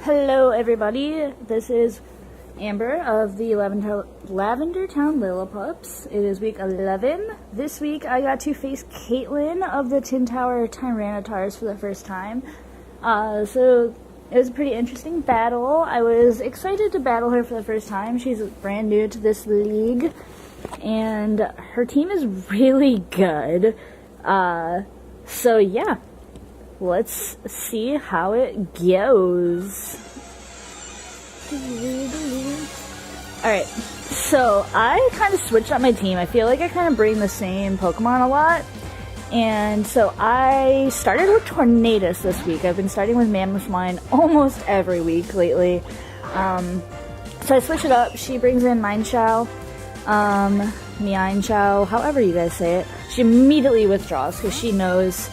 Hello everybody, this is Amber of the Lavender Town Lillipups. It is week 11. This week I got to face Kaitlyn of the Tin Tower Tyranitars for the first time. So it was a pretty interesting battle. I was excited to battle her for the first time. She's brand new to this league and her team is really good. So yeah. Let's see how it goes. Alright, so I kind of switched up my team. I feel like I kind of bring the same Pokemon a lot. And so I started with Tornadus this week. I've been starting with Mammothline almost every week lately. So I switched it up. She brings in Mineshow, Mineshow, however you guys say it. She immediately withdraws because she knows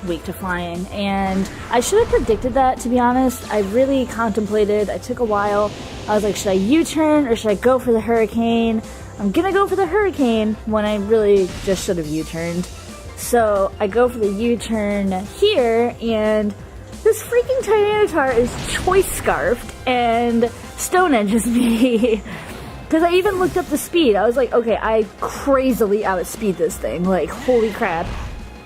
weak to flying, and I should have predicted that, to be honest. I really contemplated. I took a while. I was like, should I U-turn or should I go for the Hurricane? I'm gonna go for the Hurricane when I really just should have U-turned. So I go for the U-turn here, and this freaking Tyranitar is Choice Scarfed and Stone Edges me. Because I even looked up the speed. I was like, okay, I crazily outspeed this thing. Like, holy crap.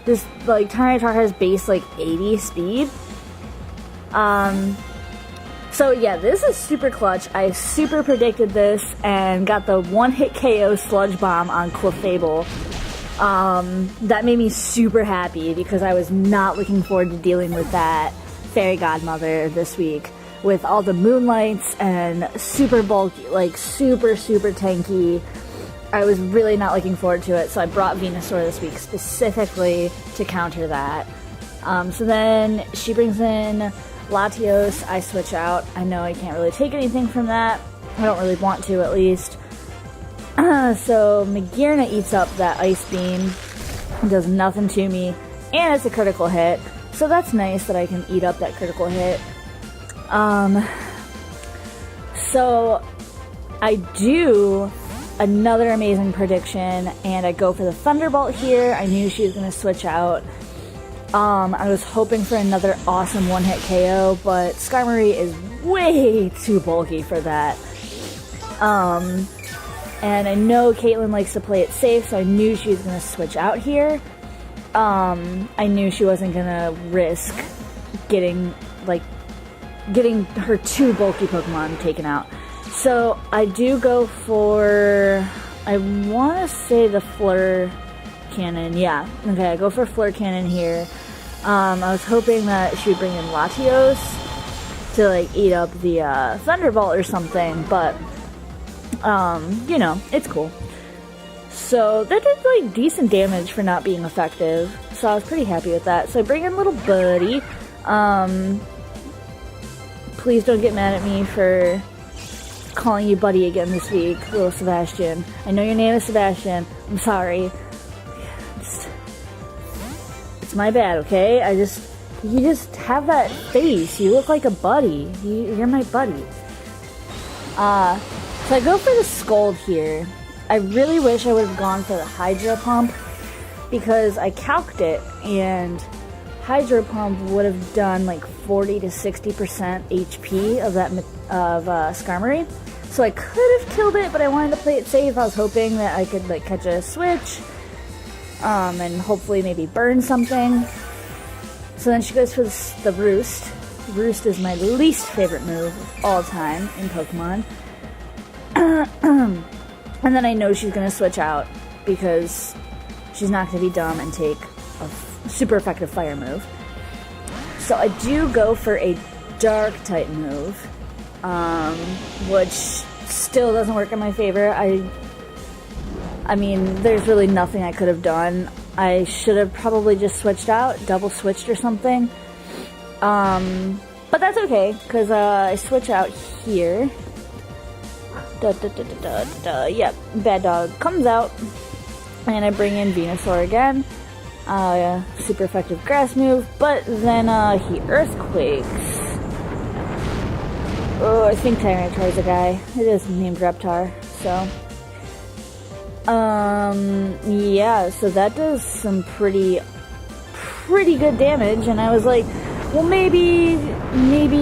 This, like, Tyranitar has base, like, 80 speed. So, yeah, this is super clutch. I super predicted this and got the one-hit KO Sludge Bomb on Clefable. That made me super happy because I was not looking forward to dealing with that Fairy Godmother this week. With all the Moonlights and super bulky, like, super tanky. I was really not looking forward to it, so I brought Venusaur this week specifically to counter that. So then she brings in Latios. I switch out. I know I can't really take anything from that. I don't really want to, at least. So Magearna eats up that Ice Beam. It does nothing to me, and it's a critical hit. So that's nice that I can eat up that critical hit. So I do another amazing prediction, and I go for the Thunderbolt here. I knew she was going to switch out. I was hoping for another awesome one-hit KO, but Skarmory is way too bulky for that. And I know Kaitlyn likes to play it safe, so I knew she was going to switch out here. I knew she wasn't going to risk getting her two bulky Pokemon taken out. So I do go for, I want to say the Fleur Cannon. Yeah, okay, I go for Fleur Cannon here. I was hoping that she would bring in Latios to, like, eat up the Thunderbolt or something, but, you know, it's cool. So that did, like, decent damage for not being effective, so I was pretty happy with that. So I bring in Little Buddy. Please don't get mad at me for calling you Buddy again this week, little Sebastian. I know your name is Sebastian. I'm sorry. It's my bad, okay? You just have that face. You look like a buddy. You're my buddy. So I go for the Scold here. I really wish I would have gone for the Hydro Pump because I calced it, and Hydro Pump would have done like 40 to 60% HP of that Skarmory. So I could have killed it, but I wanted to play it safe. I was hoping that I could, like, catch a switch, and hopefully maybe burn something. So then she goes for the Roost. Roost is my least favorite move of all time in Pokemon. And then I know she's going to switch out because she's not going to be dumb and take a super effective fire move. So I do go for a Dark type move, which still doesn't work in my favor. I mean, there's really nothing I could have done. I should have probably just switched out, double switched or something. But that's okay, because I switch out here. Yep, Bad Dog comes out, and I bring in Venusaur again. Super effective grass move, but then he Earthquakes. Oh, I think Tyranitar is a guy. It is named Reptar, so. Yeah, so that does some pretty good damage, and I was like, well, maybe,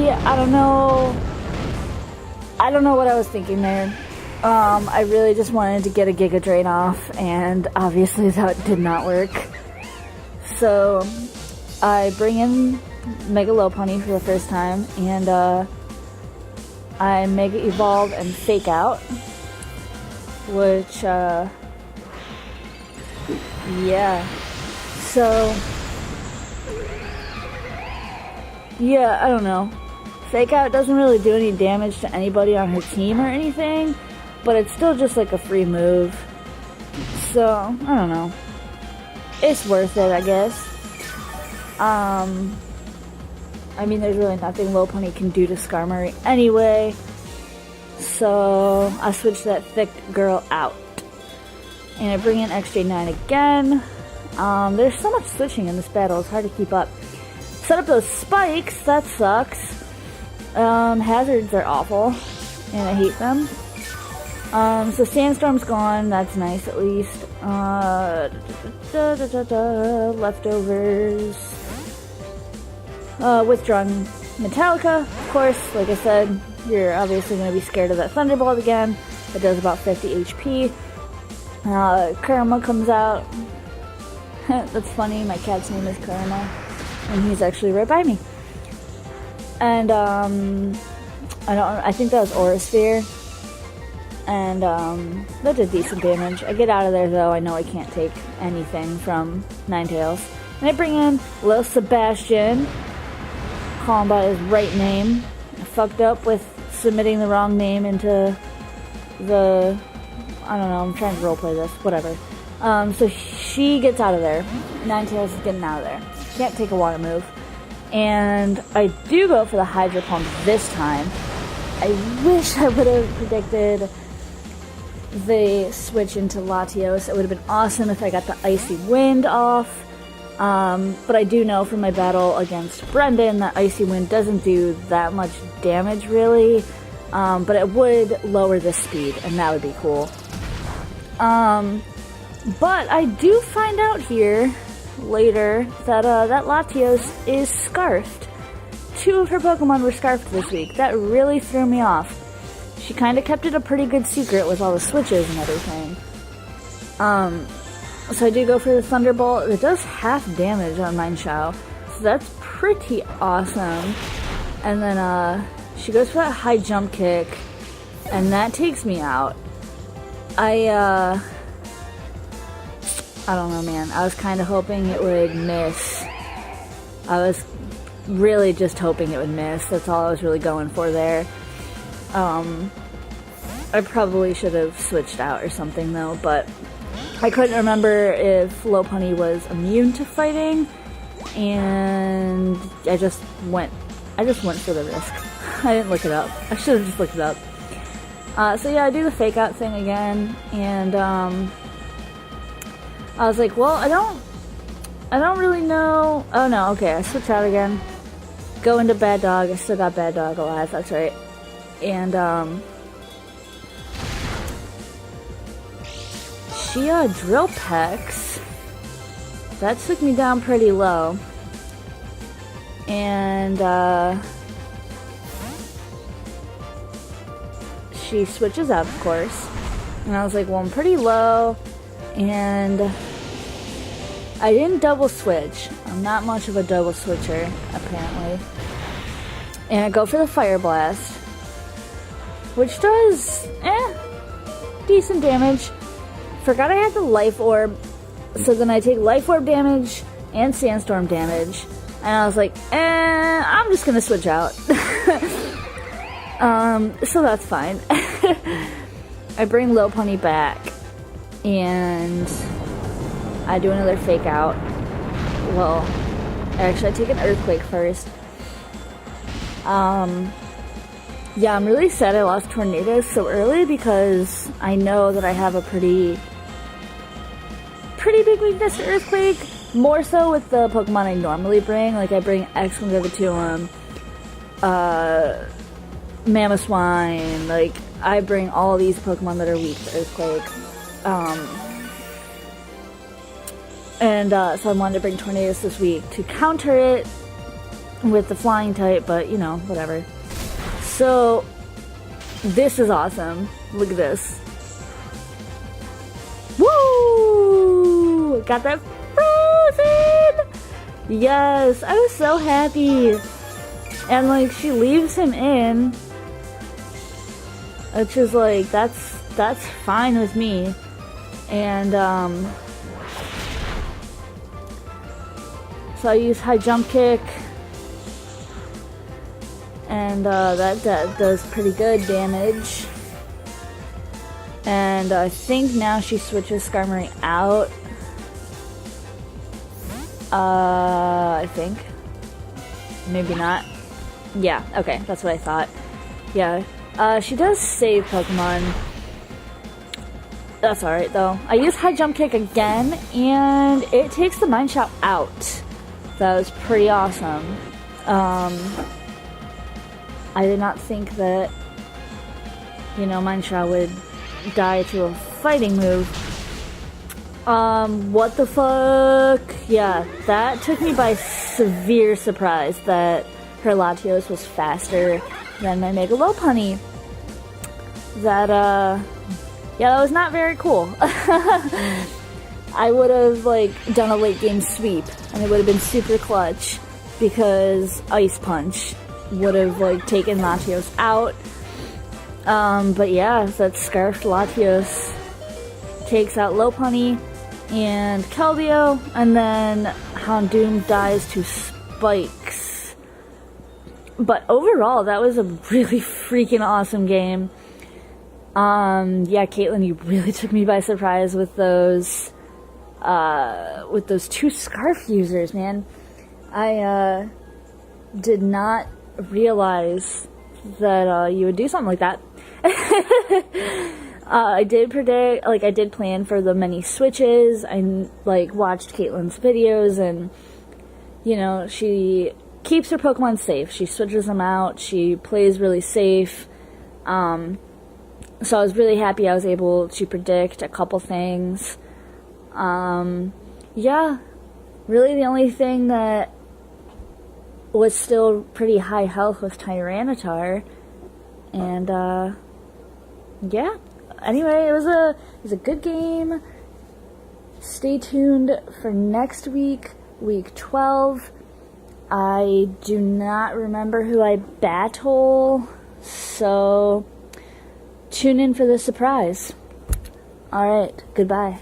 I don't know. I don't know what I was thinking there. I really just wanted to get a Giga Drain off, and obviously that did not work. So, I bring in Mega Lopunny for the first time, and I Mega Evolve and Fake Out, which, yeah. So, yeah, I don't know. Fake Out doesn't really do any damage to anybody on her team or anything, but it's still just like a free move. So, I don't know. It's worth it, I guess. I mean, there's really nothing Lopunny can do to Skarmory anyway. So, I switch that thick girl out. And I bring in XJ9 again. There's so much switching in this battle, it's hard to keep up. Set up those spikes, that sucks. Hazards are awful, and I hate them. So Sandstorm's gone, that's nice at least. Leftovers. Withdrawn Metallica, of course, like I said, you're obviously going to be scared of that Thunderbolt again. It does about 50 HP. Kurama comes out. That's funny, my cat's name is Kurama, and he's actually right by me. And, I think that was Aura Sphere. And, that did decent damage. I get out of there, though. I know I can't take anything from Ninetales. And I bring in Lil Sebastian. Call him by his right name. I fucked up with submitting the wrong name into the... I don't know, I'm trying to roleplay this. Whatever. So she gets out of there. Ninetales is getting out of there. Can't take a water move. And I do go for the Hydro Pump this time. I wish I would have predicted the switch into Latios. It would have been awesome if I got the Icy Wind off. But I do know from my battle against Brendan that Icy Wind doesn't do that much damage, really. But it would lower the speed, and that would be cool. But I do find out here later that that Latios is scarfed. 2 of her Pokemon were scarfed this week. That really threw me off. She kind of kept it a pretty good secret with all the switches and everything. So I do go for the Thunderbolt. It does half damage on Mineshaw, so that's pretty awesome. And then she goes for that high jump kick, and that takes me out. I don't know, man. I was kind of hoping it would miss. I was really just hoping it would miss. That's all I was really going for there. I probably should have switched out or something, though, but I couldn't remember if Lopunny was immune to fighting, and I just went for the risk. I didn't look it up. I should have just looked it up. So yeah, I do the fake out thing again, and I was like, well, I don't really know. Oh no, okay, I switch out again. Go into Bad Dog. I still got Bad Dog alive, that's right. And she Drill Pecks. That took me down pretty low. And she switches out, of course. And I was like, well, I'm pretty low. And I didn't double switch. I'm not much of a double switcher, apparently. And I go for the Fire Blast, which does, decent damage. Forgot I had the Life Orb, so then I take Life Orb damage and Sandstorm damage. And I was like, I'm just gonna switch out. So that's fine. I bring Lopunny back, and I do another fake out. Well, actually I take an Earthquake first. Yeah, I'm really sad I lost Tornadoes so early because I know that I have a pretty big weakness to Earthquake. More so with the Pokemon I normally bring. Like I bring X-Wing, Mamoswine. Like I bring all these Pokemon that are weak to Earthquake. So I wanted to bring Tornadoes this week to counter it. with the flying type, but you know, whatever. So this is awesome. Look at this. Woo! Got that frozen! Yes, I was so happy. And like, she leaves him in, which is like, that's fine with me. And so I use high jump kick, and that does pretty good damage. And I think now she switches Skarmory out. I think. Maybe not. Yeah, okay, that's what I thought. Yeah, she does save Pokemon. That's alright though. I use high jump kick again, and it takes the Mine Shot out. That was pretty awesome. I did not think that, you know, Mine Shot would die to a fighting move. What the fuck? Yeah, that took me by severe surprise that her Latios was faster than my Mega Lopunny. That, yeah, that was not very cool. I would have, like, done a late game sweep, and it would have been super clutch, because Ice Punch would have, like, taken Latios out. But yeah, that Scarfed Latios takes out Lopunny and Keldeo, and then Houndoom dies to Spikes. But overall, that was a really freaking awesome game. Yeah, Kaitlyn, you really took me by surprise with those two Scarf users, man. I did not realize that you would do something like that. I did predict, like, I did plan for the many switches. I, like, watched Kaitlyn's videos, and, you know, she keeps her Pokemon safe. She switches them out. She plays really safe. So I was really happy I was able to predict a couple things. Yeah, really the only thing that was still pretty high health was Tyranitar. And, yeah. Anyway, it was a good game. Stay tuned for next week, week 12. I do not remember who I battle, so tune in for the surprise. Alright, goodbye.